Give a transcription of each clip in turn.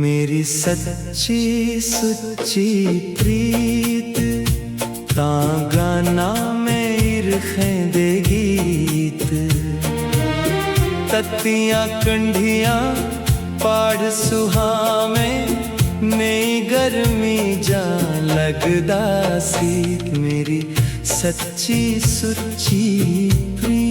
मेरी सच्ची सुच्ची प्रीत तां गाना में इरखें दे गीत तत्तियां कंढियां पाड़ सुहावे नई गर्मी जा लगदा सीत मेरी सच्ची सुच्ची प्रीत।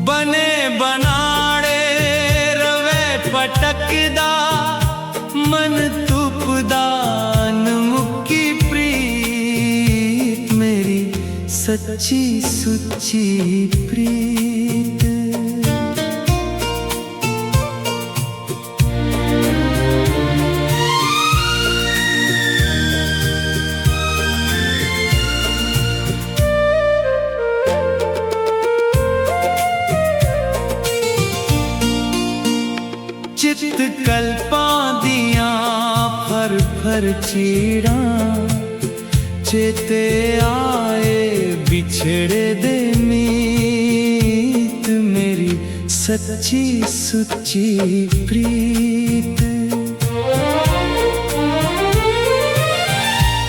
बने बनाड़े रवे पटकदा मन तुपदान मुक्की प्रीत मेरी सच्ची सुच्ची प्रीत। चित कल्पां दियां फर फर चीड़ां चेते आए बिछड़े दे मीत मेरी सच्ची सुच्ची प्रीत।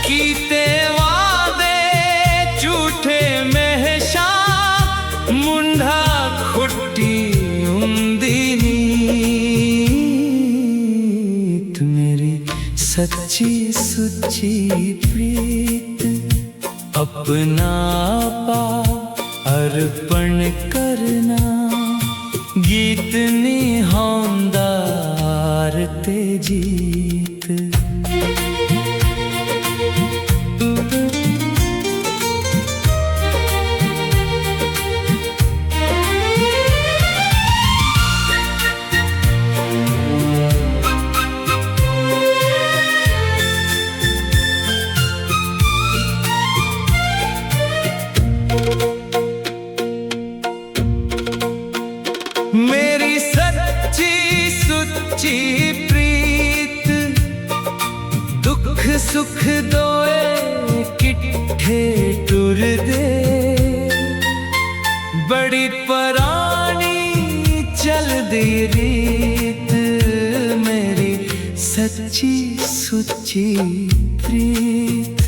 कीते वादे झूठे महशा मुंढा खुट्टी उंदी सच्ची सुच्ची प्रीत। अपना पा अर्पण करना गीत निहांदा आरते जीत। मेरी सच्ची सुच्ची प्रीत दुख सुख दोए किट्ठे टुर दे बड़ी परानी चल दी रीत मेरी सच्ची सुच्ची प्रीत।